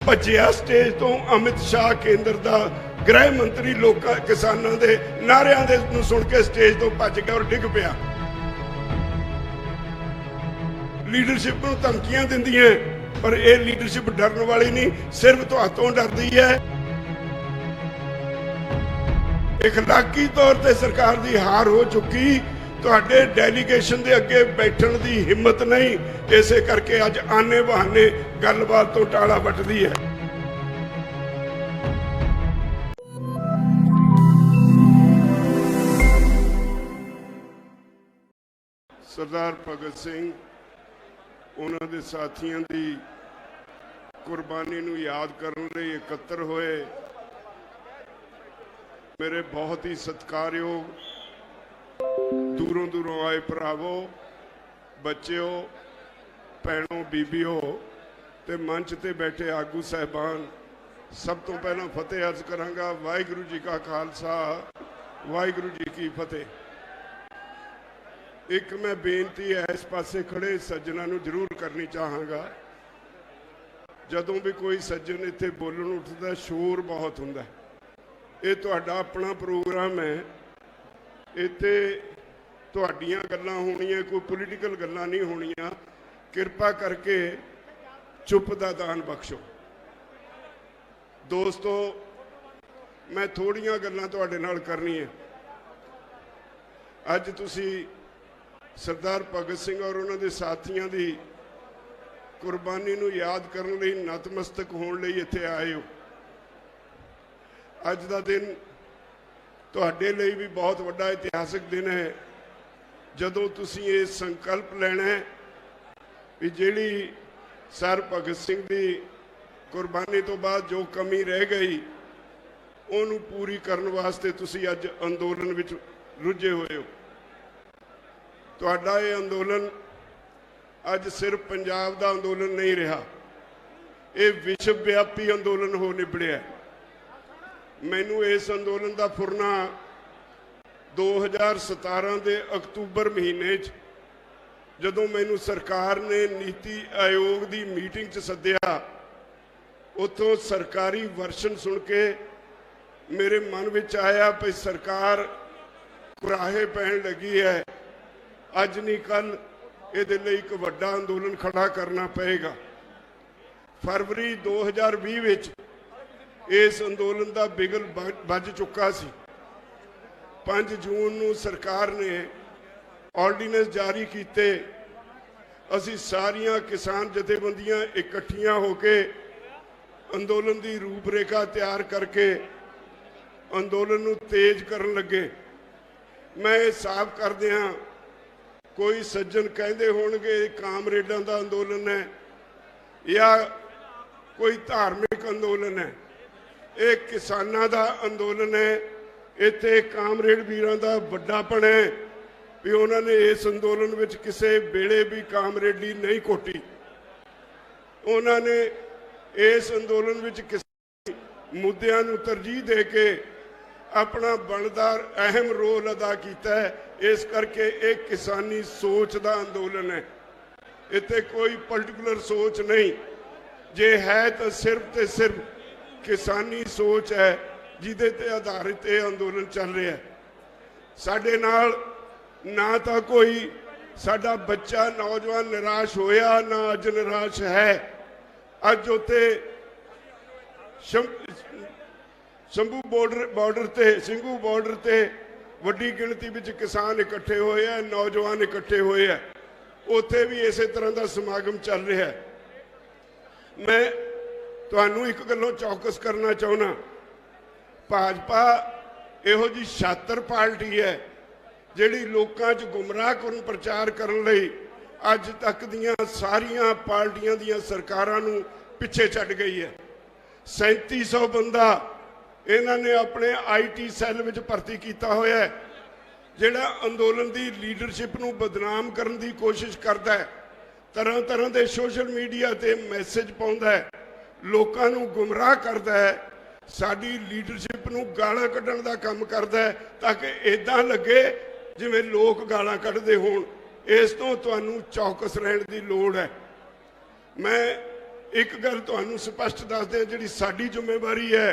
ਭੱਜਿਆ ਸਟੇਜ ਤੋਂ ਅਮਿਤ ਸ਼ਾਹ ਕੇਂਦਰ ਦਾ ਗ੍ਰਹਿ ਮੰਤਰੀ ਲੋਕਾਂ ਕਿਸਾਨਾਂ ਦੇ ਨਾਰਿਆਂ ਦੇ ਨੂੰ ਸੁਣ ਕੇ ਸਟੇਜ ਤੋਂ ਭੱਜ ਗਿਆ ਔਰ ਡਿੱਗ ਪਿਆ। ਲੀਡਰਸ਼ਿਪ ਨੂੰ ਧਮਕੀਆਂ ਦਿੰਦੀਆਂ ਪਰ ਇਹ ਲੀਡਰਸ਼ਿਪ ਡਰਨ ਵਾਲੀ ਨਹੀਂ, ਸਿਰਫ ਤੁਹਾਤੋਂ ਡਰਦੀ ਹੈ। ਇਖਲਾਕੀ ਤੌਰ ਤੇ ਸਰਕਾਰ ਦੀ ਹਾਰ ਹੋ ਚੁੱਕੀ, ਤੁਹਾਡੇ ਡੈਲੀਗੇਸ਼ਨ ਦੇ ਅੱਗੇ ਬੈਠਣ ਦੀ ਹਿੰਮਤ ਨਹੀਂ, ਇਸੇ ਕਰਕੇ ਅੱਜ ਆਨੇ ਬਹਾਨੇ ਗੱਲਬਾਤ ਤੋਂ ਟਾਲਾ ਵੱਟਦੀ ਹੈ। ਸਰਦਾਰ ਭਗਤ ਸਿੰਘ ਉਹਨਾਂ ਦੇ ਸਾਥੀਆਂ ਦੀ ਕੁਰਬਾਨੀ ਨੂੰ ਯਾਦ ਕਰਨ ਲਈ ਇਕੱਤਰ ਹੋਏ ਮੇਰੇ ਬਹੁਤ ਹੀ ਸਤਿਕਾਰਯੋਗ दूरों दूरों आए भरावो, बच्चों, भैनों, बीबियों ते मंच ते बैठे आगू साहबान, सब तो पहला फतेह अर्ज करांगा। वाहिगुरू जी का खालसा, वाहिगुरू जी की फतेह। एक मैं बेनती है इस पासे खड़े सज्जनों नूं जरूर करनी चाहांगा। जदों भी कोई सज्जन इत्थे बोलण उठदा शोर बहुत हुंदा। ये तुहाडा अपना प्रोग्राम है, इत्थे ਤੁਹਾਡੀਆਂ ਗੱਲਾਂ ਹੋਣੀਆਂ, ਕੋਈ ਪੋਲੀਟੀਕਲ ਗੱਲਾਂ ਨਹੀਂ ਹੋਣੀਆਂ। ਕਿਰਪਾ ਕਰਕੇ ਚੁੱਪ ਦਾ ਦਾਨ ਬਖਸ਼ੋ। ਦੋਸਤੋ, ਮੈਂ ਥੋੜੀਆਂ ਗੱਲਾਂ ਤੁਹਾਡੇ ਨਾਲ ਕਰਨੀਆਂ। ਅੱਜ ਤੁਸੀਂ ਸਰਦਾਰ ਭਗਤ ਸਿੰਘ ਔਰ ਉਹਨਾਂ ਦੇ ਸਾਥੀਆਂ ਦੀ ਕੁਰਬਾਨੀ ਨੂੰ ਯਾਦ ਕਰਨ ਲਈ ਨਤਮਸਤਕ ਹੋਣ ਲਈ ਇੱਥੇ ਆਏ ਹੋ। ਅੱਜ ਦਾ ਦਿਨ ਤੁਹਾਡੇ ਲਈ ਵੀ ਬਹੁਤ ਵੱਡਾ ਇਤਿਹਾਸਕ ਦਿਨ ਹੈ, ਜਦੋਂ ਤੁਸੀਂ ਇਹ ਸੰਕਲਪ ਲੈਣਾ ਹੈ ਵੀ ਜਿਹੜੀ ਸਰ ਭਗਤ ਸਿੰਘ ਦੀ ਕੁਰਬਾਨੀ ਤੋਂ ਬਾਅਦ ਜੋ ਕਮੀ ਰਹਿ ਗਈ ਉਹਨੂੰ ਪੂਰੀ ਕਰਨ ਵਾਸਤੇ ਤੁਸੀਂ ਅੱਜ ਅੰਦੋਲਨ ਵਿੱਚ ਰੁੱਝੇ ਹੋਏ ਹੋ। ਤੁਹਾਡਾ ਇਹ ਅੰਦੋਲਨ ਅੱਜ ਸਿਰਫ ਪੰਜਾਬ ਦਾ ਅੰਦੋਲਨ ਨਹੀਂ ਰਿਹਾ, ਇਹ ਵਿਸ਼ਵ ਵਿਆਪੀ ਅੰਦੋਲਨ ਹੋ ਨਿਬੜਿਆ। ਮੈਨੂੰ ਇਸ ਅੰਦੋਲਨ ਦਾ ਫੁਰਨਾ 2017 ਦੇ ਅਕਤੂਬਰ ਮਹੀਨੇ 'ਚ ਜਦੋਂ ਮੈਨੂੰ ਸਰਕਾਰ ਨੇ ਨੀਤੀ ਆਯੋਗ ਦੀ ਮੀਟਿੰਗ 'ਚ ਸੱਦਿਆ, ਉੱਥੋਂ ਸਰਕਾਰੀ ਵਰਸ਼ਨ ਸੁਣ ਕੇ ਮੇਰੇ ਮਨ ਵਿੱਚ ਆਇਆ ਕਿ ਸਰਕਾਰ ਕੁਰਾਹੇ ਪੈਣ ਲੱਗੀ ਹੈ। ਅੱਜ ਨਹੀਂ ਕੱਲ ਇਹਦੇ ਲਈ ਇੱਕ ਵੱਡਾ ਅੰਦੋਲਨ ਖੜਾ ਕਰਨਾ ਪਏਗਾ। ਫਰਵਰੀ 2020 ਵਿੱਚ ਇਸ ਅੰਦੋਲਨ ਦਾ ਬਿਗਲ ਵੱਜ ਚੁੱਕਾ ਸੀ। 5 ਜੂਨ ਨੂੰ ਸਰਕਾਰ ਨੇ ਆਰਡੀਨੈਂਸ ਜਾਰੀ ਕੀਤੇ। ਅਸੀਂ ਸਾਰੀਆਂ ਕਿਸਾਨ ਜਥੇਬੰਦੀਆਂ ਇਕੱਠੀਆਂ ਹੋ ਕੇ ਅੰਦੋਲਨ ਦੀ ਰੂਪਰੇਖਾ ਤਿਆਰ ਕਰਕੇ ਅੰਦੋਲਨ ਨੂੰ ਤੇਜ਼ ਕਰਨ ਲੱਗੇ। ਮੈਂ ਇਹ ਸਾਫ਼ ਕਰ ਦਿਆਂ, ਕੋਈ ਸੱਜਣ ਕਹਿੰਦੇ ਹੋਣਗੇ ਕਾਮਰੇਡਾਂ ਦਾ ਅੰਦੋਲਨ ਹੈ ਜਾਂ ਕੋਈ ਧਾਰਮਿਕ ਅੰਦੋਲਨ ਹੈ। ਇਹ ਕਿਸਾਨਾਂ ਦਾ ਅੰਦੋਲਨ ਹੈ। ਇੱਥੇ ਕਾਮਰੇਡ ਵੀਰਾਂ ਦਾ ਵੱਡਾਪਣ ਹੈ ਵੀ ਉਹਨਾਂ ਨੇ ਇਸ ਅੰਦੋਲਨ ਵਿੱਚ ਕਿਸੇ ਵੇਲੇ ਵੀ ਕਾਮਰੇਡੀ ਨਹੀਂ ਕੋਟੀ। ਉਹਨਾਂ ਨੇ ਇਸ ਅੰਦੋਲਨ ਵਿੱਚ ਕਿਸੇ ਮੁੱਦਿਆਂ ਨੂੰ ਤਰਜੀਹ ਦੇ ਕੇ ਆਪਣਾ ਬਣਦਾਰ ਅਹਿਮ ਰੋਲ ਅਦਾ ਕੀਤਾ ਹੈ। ਇਸ ਕਰਕੇ ਇਹ ਕਿਸਾਨੀ ਸੋਚ ਦਾ ਅੰਦੋਲਨ ਹੈ। ਇੱਥੇ ਕੋਈ ਪਰਟੀਕੂਲਰ ਸੋਚ ਨਹੀਂ, ਜੇ ਹੈ ਤਾਂ ਸਿਰਫ ਤੇ ਸਿਰਫ ਕਿਸਾਨੀ ਸੋਚ ਹੈ ਜਿਹਦੇ ਤੇ ਆਧਾਰਿਤ ਇਹ ਅੰਦੋਲਨ ਚੱਲ ਰਿਹਾ ਹੈ। ਸਾਡੇ ਨਾਲ ਨਾ ਤਾਂ ਕੋਈ ਸਾਡਾ ਬੱਚਾ ਨੌਜਵਾਨ ਨਿਰਾਸ਼ ਹੋਇਆ, ਨਾ ਅੱਜ ਨਿਰਾਸ਼ ਹੈ। ਅੱਜ ਉੱਥੇ ਸਿੰਘੂ ਬਾਰਡਰ ਤੇ ਵੱਡੀ ਗਿਣਤੀ ਵਿੱਚ ਕਿਸਾਨ ਇਕੱਠੇ ਹੋਏ ਆ, ਨੌਜਵਾਨ ਇਕੱਠੇ ਹੋਏ ਆ। ਉੱਥੇ ਵੀ ਇਸੇ ਤਰ੍ਹਾਂ ਦਾ ਸਮਾਗਮ ਚੱਲ ਰਿਹਾ ਹੈ। ਮੈਂ ਤੁਹਾਨੂੰ ਇੱਕ ਗੱਲੋਂ ਚੌਕਸ ਕਰਨਾ ਚਾਹੁੰਦਾ, ਭਾਜਪਾ ਇਹੋ ਜੀ ਛਾਤਰ ਪਾਰਟੀ ਹੈ ਜਿਹੜੀ ਲੋਕਾਂ 'ਚ ਗੁੰਮਰਾਹਕੁਨ ਪ੍ਰਚਾਰ ਕਰਨ ਲਈ ਅੱਜ ਤੱਕ ਦੀਆਂ ਸਾਰੀਆਂ ਪਾਰਟੀਆਂ ਦੀਆਂ ਸਰਕਾਰਾਂ ਨੂੰ ਪਿੱਛੇ ਛੱਡ ਗਈ ਹੈ। 3700 ਬੰਦਾ ਇਹਨਾਂ ਨੇ ਆਪਣੇ IT ਸੈੱਲ ਵਿੱਚ ਭਰਤੀ ਕੀਤਾ ਹੋਇਆ ਹੈ, ਜਿਹੜਾ ਅੰਦੋਲਨ ਦੀ ਲੀਡਰਸ਼ਿਪ ਨੂੰ ਬਦਨਾਮ ਕਰਨ ਦੀ ਕੋਸ਼ਿਸ਼ ਕਰਦਾ ਹੈ। ਤਰ੍ਹਾਂ ਤਰ੍ਹਾਂ ਦੇ ਸੋਸ਼ਲ ਮੀਡੀਆ ਤੇ ਮੈਸੇਜ ਪਾਉਂਦਾ ਹੈ, ਲੋਕਾਂ ਨੂੰ ਗੁੰਮਰਾਹ ਕਰਦਾ ਹੈ, ਸਾਡੀ ਲੀਡਰਸ਼ਿਪ ਨੂੰ ਗਾਲਾਂ ਕੱਢਣ ਦਾ ਕੰਮ ਕਰਦਾ ਹੈ ਤਾਂ ਕਿ ਇਦਾਂ ਲੱਗੇ ਜਿਵੇਂ ਲੋਕ ਗਾਲਾਂ ਕੱਢਦੇ ਹੋਣ। ਇਸ ਤੋਂ ਤੁਹਾਨੂੰ ਚੌਕਸ ਰਹਿਣ ਦੀ ਲੋੜ ਹੈ। ਮੈਂ एक गल तुहानू स्पष्ट दस दे, जिहड़ी साडी जिम्मेवारी है,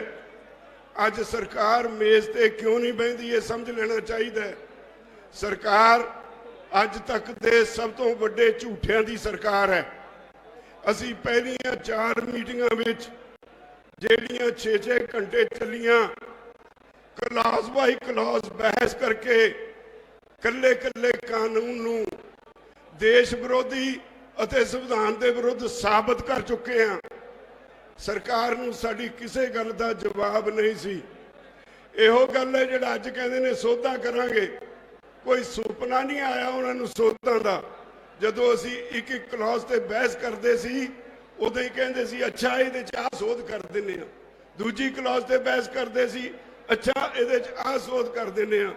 अज सरकार मेज ते क्यों नहीं बहिंदी, ये समझ लेना चाहिए। सरकार अज तक दे सब तो वड्डे झूठियां दी सरकार है। असी पहलियां 4 मीटिंगां विच ਜਿਹੜੀਆਂ 6-6 घंटे चलियां, क्लॉज बाई क्लॉज बहस करके कल्ले कल्ले कानून नूं देश विरोधी ਅਤੇ संविधान के विरुद्ध साबित कर चुके हैं। सरकार नूं साडी किसी गल का जवाब नहीं सी। इहो गल है जिहड़ा अज कहंदे ने सोधा करांगे, कोई सुपना नहीं आया उन्होंने सोधां दा। जदों असीं एक एक क्लॉज ते बहस करते सी, उदों ही कहंदे सी अच्छा इहदे च आ सोध कर दिंदे आ, दूजी क्लॉज ते बहस करते सी अच्छा इहदे च आ सोध कर दिंदे आ।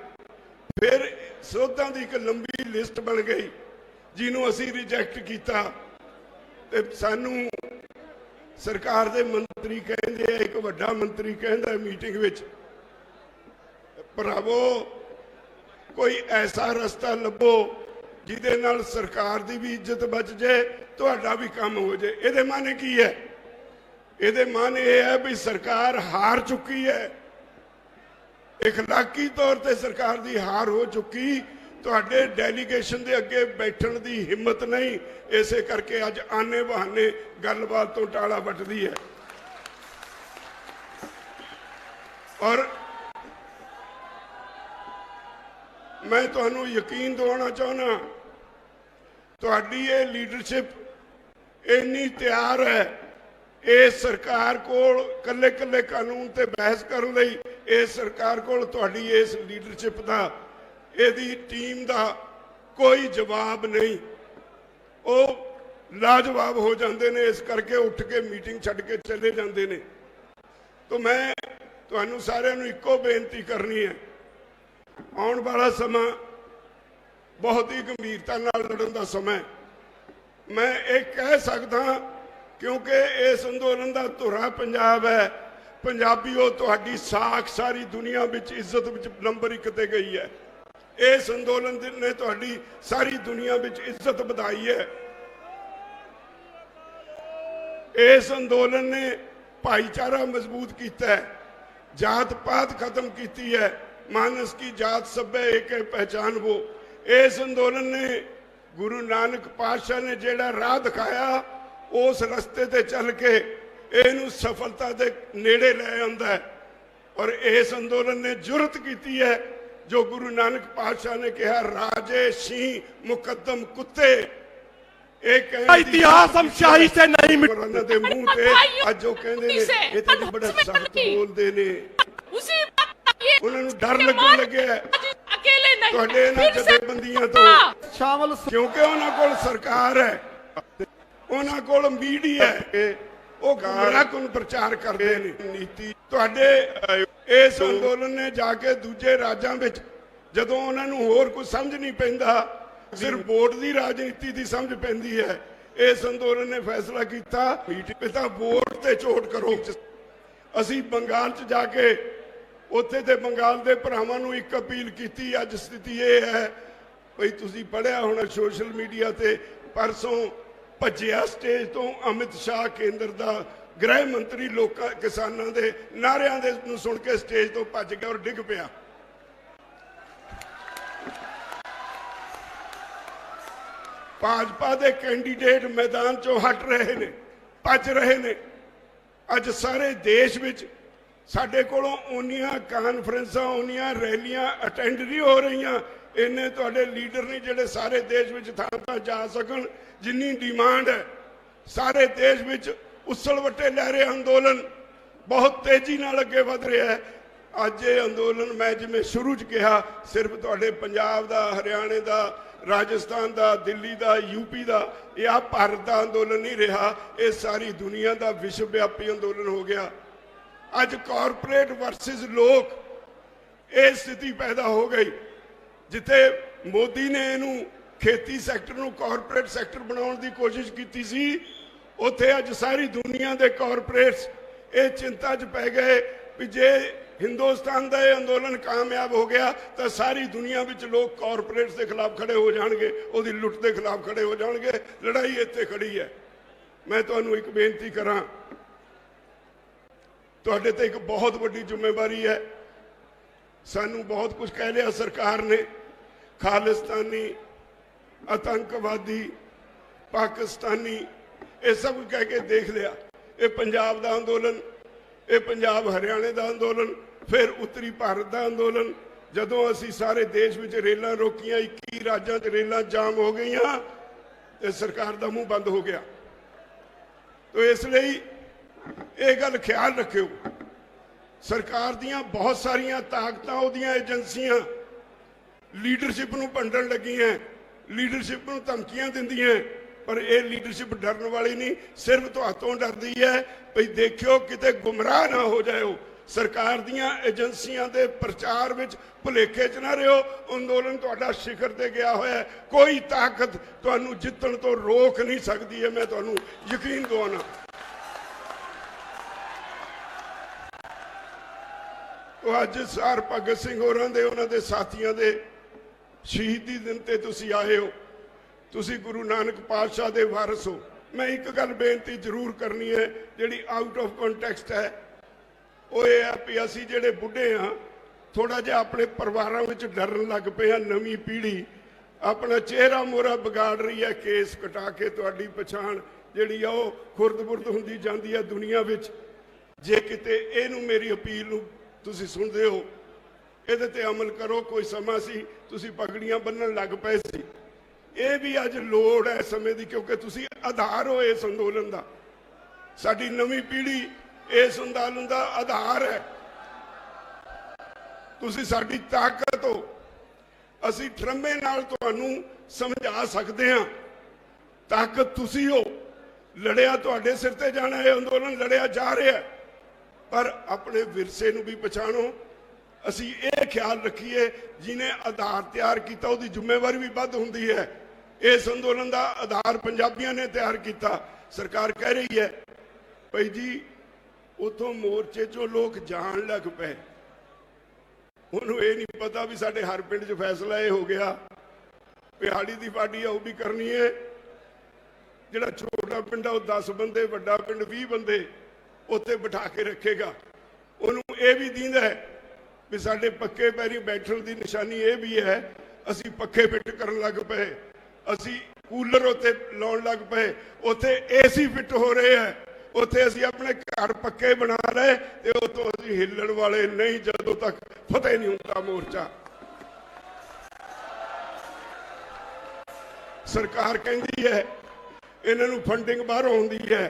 फिर सोधां दी एक लंबी लिस्ट बन गई जिन्हों असी रिजैक्ट किया। ते सानू सरकार दे मंत्री कहंदे, एक वड्डा मंत्री कहंदा मीटिंग विच, भरावो कोई ऐसा रास्ता लभो जिहदे नाल सरकार दी भी इज्जत बच जाए, तुहाडा भी काम हो जाए। इहदे माने की है? इहदे माने यह है भी सरकार हार चुकी है, इखलाकी तौर पर सरकार की हार हो चुकी। तुहाडे डेलीगेशन के अगे बैठण की हिम्मत नहीं, इस करके अज आने बहाने गलबात तो टाला वटदी है। और मैं तुहानू यकीन दिवाना चाहना, तुहाडी ये लीडरशिप इन्नी तैयार है इस सरकार कोल कल्ले कल्ले कानून ते बहस करन लई। इस सरकार कोल तुहाडी इस लीडरशिप का, यदि टीम का कोई जवाब नहीं, वो लाजवाब हो जाते हैं। इस करके उठ के मीटिंग छड्ड के चले जाते हैं। तो मैं तुहानू सारिਆਂ ਨੂੰ इको बेनती करनी है, आने वाला समा बहुत ही गंभीरता नाल लड़न का समय। मैं एक कह सकदा क्योंकि इस अंदोलन का धुरा पंजाब है, पंजाबीओ तुहाडी साख सारी दुनिया विच इज्जत विच नंबर 1 ते गई है। इस अंदोलन ने तुहाडी सारी दुनिया विच इज्जत वधाई है। इस अंदोलन ने भाईचारा मजबूत किया है, जात पात खत्म की है, मानस की जात सभ्य एक है पहचान वो। इस अंदोलन ने गुरु नानक पातशाह ने जेड़ा राह दिखाया, उस रस्ते ते चल के इनू सफलता के नेड़े लै आंदा है। और इस अंदोलन ने जुरत की है, जो गुरु नानक पातशाह ने कहा, राजे सिंह मुकद्दम कुत्ते। इतिहास हम शाही से नहीं मिटना दे मुंह ते आज जो कहंदे ने ये ते बड़ा सख्त बोलदे ने, उन्हां नूं डर लगन लगे अकेले नहीं तुहाडे इन्हां जथेबंदियां तो शामिल, क्योंकि उन्हां कोल सरकार है, उन्हां कोल मीडिया है, वो गुमराहकुन प्रचार करते हैं नीति। तुहाडे इस अंदोलन ने जाके दूजे राज्यों में जदों उन्हां नूं होर कुछ समझ नहीं पैंदा, सिर्फ वोट की राजनीति की समझ पैंदी है, इस अंदोलन ने फैसला किया मीटिंग तां वोट ते चोट करो। असी बंगाल च जाके उत्थे ते बंगाल के भरावां नूं एक अपील की। अज स्थिति ये है भाई, तुसीं पढ़िया होना सोशल मीडिया ते, परसों भज्जिया स्टेज तो अमित शाह केंद्र का गृह मंत्री लोग किसानों के नारियां दे नूं सुन के स्टेज तो भज गया और डिग पिया। भाजपा के कैंडीडेट मैदान चों हट रहे ने, भज रहे ने। अज सारे देश विच साडे कोलों उन्नियां कानफ्रेंसां, उन्नियां रैलियां अटेंड नहीं हो रही। इन्ने तुहाडे लीडर नहीं जिहड़े सारे देश विच थां जा सकन, जिन्नी डिमांड है। सारे देश विच उछल वट्टे लहरे अंदोलन बहुत तेजी नाल अगे वध रहा है। अज ये अंदोलन मैं जिवें शुरू च कहा, सिर्फ तुहाडे पंजाब दा, हरियाणे दा, राजस्थान दा, दिल्ली दा, यूपी दा या भारत दा अंदोलन नहीं रहा, ये सारी दुनिया दा विश्वव्यापी अंदोलन हो गया। अज कॉरपोरेट वर्सिस लोग, ये स्थिति पैदा हो गई जिथे मोदी ने इनू खेती सैक्टर नू कॉरपोरेट सैक्टर बनाने की कोशिश की सी, उत्थे अज सारी दुनिया के कॉरपोरेट्स ये चिंता च पै गए भी जे हिंदुस्तान का यह अंदोलन कामयाब हो गया तो सारी दुनिया में लोग कॉरपोरेट्स के खिलाफ खड़े हो जाएंगे, उसकी लुट के खिलाफ खड़े हो जाएंगे। लड़ाई इत्थे खड़ी है। मैं तुहानू एक बेनती करा, तुहाडे ते एक बहुत बड़ी जिम्मेवारी है। सानू बहुत कुछ कह लिया सरकार ने, खालिस्तानी, आतंकवादी, पाकिस्तानी, ये सब कह के देख लिया। ये पंजाब का अंदोलन, ये पंजाब हरियाणे का अंदोलन, फिर उत्तरी भारत का अंदोलन। जदों असी सारे देश में रेलां रोकियां, 21 राज्यों च रेलां जाम हो गई, तो सरकार का मुंह बंद हो गया। तो इसलिए ये गल ख्याल रखियो, सरकार दियां बहुत सारियां ताकतां, उहदियां एजेंसियां लीडरशिप नूं भंडण लगी हैं, लीडरशिप नूं धमकियां दिंदियां, पर यह लीडरशिप डरन वाली नहीं, सिर्फ तुहातों डरदी है भई देखियो किते गुमराह ना हो जाओ। सरकार दियां एजेंसियां दे प्रचार विच भुलेखे च ना रहो। अंदोलन तुहाडा शिखर ते गया होया है, कोई ताकत तुहानू जितण तो रोक नहीं सकती है, मैं तुहानू यकीन दिवाना। तो अज सार भगत सिंह होरां दे, उन्हां दे साथियां दे शहीदी दिन ते तुसीं आए हो, तुसीं गुरु नानक पातशाह दे वारिस हो। मैं एक गल बेनती जरूर करनी है जिहड़ी आउट ऑफ कॉन्टैक्सट है, वो ये है भी असीं जिहड़े बुढ़े हाँ थोड़ा जिहा अपने परिवारों में डरन लग पे हैं। नवीं पीढ़ी अपना चेहरा मोहरा बिगाड़ रही है, केस कटा के तुहाडी पछाण जिहड़ी आ वो खुरद-बुरद हुंदी जांदी है दुनिया विच। जे किते इहनूं मेरी अपील नूं तुसीं सुणदे हो, इहदे ते अमल करो। कोई समा सी तुसीं पगड़ियां बन्नण लग पए सी, ये भी अज लोड़ है समय की, क्योंकि तुसीं आधार हो इस अंदोलन का। साडी नवीं पीढ़ी इस अंदोलन का आधार है, तुसीं साडी ताकत हो। असीं ठरम्मे नाल तुहानू समझा सकते हैं, ताकत तुसीं हो। लड़िया तुहाडे सिर ते जाना, है अंदोलन लड़िया जा रहा है, पर अपने विरसे नूं भी पछाणो। असीं ये ख्याल रखीए जिन्हें आधार तैयार किया उसकी जिम्मेवारी भी वध हुंदी है। इस अंदोलन का आधार पंजाबियों ने तैयार किया। सरकार कह रही है भाई जी उतों मोर्चे चो लोग जान लग पे, उन्होंने ये नहीं पता भी साडे हर पिंड च फैसला ये हो गया पिहाड़ी की पार्टी आ भी करनी है। जिहड़ा छोटा पिंड आ 10 बंदे, वड्डा पिंड 20 बंदे उत्थे बिठा के रखेगा। उन्होंने ये भी दींदा है भी साडे पक्के पैरी बैठण की निशानी ये भी है, असी पक्के फिट करन लग पे, असी कूलर उत्ते लाउण लग पे, उत्थे एसी फिट हो रहे हैं, उत्थे असी अपने घर पक्के बना रहे, ते उतों असी हिलण वाले नहीं जदों तक फतेह नहीं होता मोर्चा। सरकार कहती है इन्हां नूं फंडिंग बाहरों हुंदी है।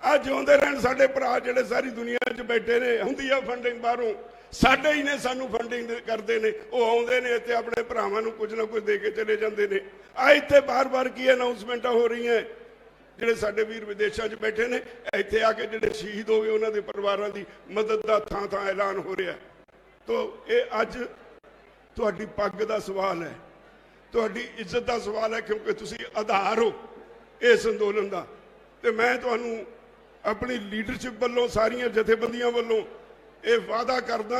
अज जिउंदे रहण साडे भरा जिहड़े सारी दुनिया च बैठे ने, हुंदी है फंडिंग बाहरों, साडे ही ने सानू फंडिंग करते हैं। वो आउंदे ने इत्थे अपने भरावां नूं कुछ ना कुछ दे के चले जाते हैं। आ इत्थे बार बार की अनाउंसमेंट हो रही हैं, जिहड़े साडे वीर विदेशों च बैठे ने, इत्थे आके जिहड़े शहीद हो गए उन्हां दे परिवारां दी मदद का थां थां ऐलान हो रहा है। तो ये अज तुहाडी पग दा सवाल है, तुहाडी इज्जत का सवाल है, क्योंकि तुसीं आधार हो इस अंदोलन का। ते मैं तुहानू अपनी लीडरशिप वालों सारियां जथेबंदियां वालों ये वादा करदा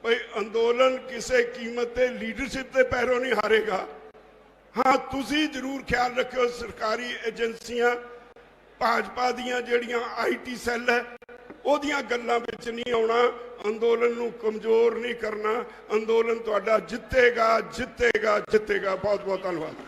भाई अंदोलन किसी कीमत ते लीडरशिप के पैरों नहीं हारेगा। हाँ तुसी जरूर ख्याल रखियो सरकारी एजेंसियां भाजपा दियां जिहड़ियां IT सैल है उहदियां गल्लां विच नहीं आउणा, अंदोलन नूं कमजोर नहीं करना। अंदोलन तुहाडा जितेगा जितेगा जितेगा। बहुत बहुत धन्यवाद।